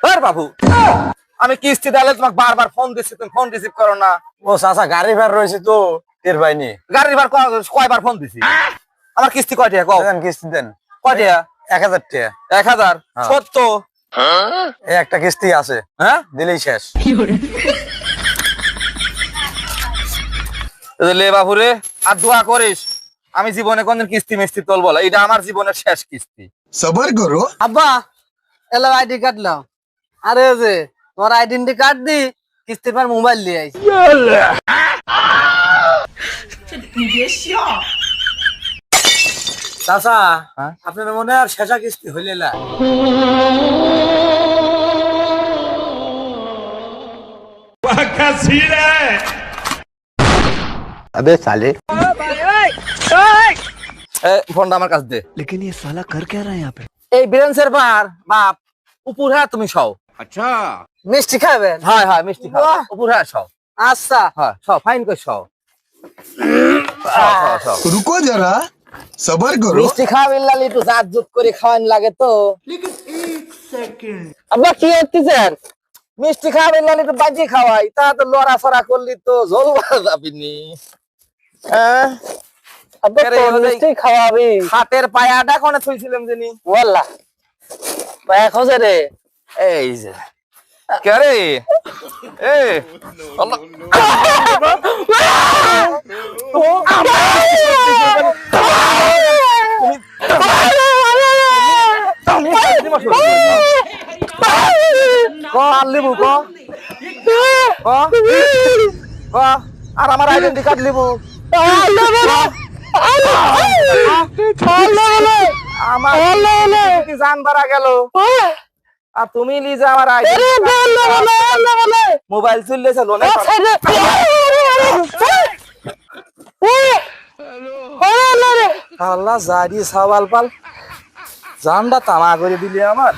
বাবু আমি কিস্তি দিলে তোমাকে বারবার ফোন দিচ্ছি, তুমি ফোন রিসিভ করো না। ও চাচা গাড়ি ভাড়া রয়েছে তো টের পাইনি। গাড়ির ভাড়া কয়বার ফোন দিছি? আমার কিস্তি কয় টাকা কও? দেন কিস্তি দেন। কয় টাকা? 1000 টাকা। 1000? হ্যাঁ। সত্য? এই একটা কিস্তি আছে, হ্যাঁ দিলেই শেষ। লে বাবুরে, আর দোয়া করিস আমি জীবনে কোনদিন কিস্তি মিস্তি তুলবো না, এটা আমার জীবনের শেষ কিস্তি। सबर करो। আব্বা এলো আইডি কার্ড নাও। আরে ওই যে তোমার আইডেন্টি কার্ড দি কিস্তির পর মোবাইল নিয়ে আইছি। চাচা হ্যাঁ? আপনার মনে আর শেষা কিস্তি হইলে না? अबे साले। ফোনটা আমার কাছে দে। लेकिन ये साला कर क्या रहा है यहाँ पे? এই ব্রেঞ্চের বার বাপ উপর হ্যাঁ তুমি সও। মিষ্টি খাবেন? হ্যাঁ হ্যাঁ মিষ্টি খাও, উপর হ্যাঁ সও। আচ্ছা হ্যাঁ সও, ফাইন করে সও। সও, সও, সও। रुको जरा, सबर करो। মিষ্টি খাবেন লালি একটু জাত জুত করে খাওয়ান লাগে তো। আব্বা কি হচ্ছেন? মিষ্টি খাবেন না একটু বাজি খাওয়াই, তা তো লড়াফড়া করলি তো ঝোল বাড়া যাবিনি। হ্যাঁ আব্বা আরে কোন ওই- মিষ্টি খাওয়াবি? হাতের পায়াটা কোনে থুইছিলাম জানি। ওয়াল্লাহ পায়া খোঁজে রে। এই যে কে রে? এ আল্লাহ। ক আর লিবু ক ক ক আর আমার আইডেন্টি কার্ড লিবু। আমার কি জান বাড়া গেল, আর তুমি লিজে আমার মোবাইল চললেছে লোনে। আল্লাহ জারি সাওয়াল পাল জানটা তামা করে দিলি আমার।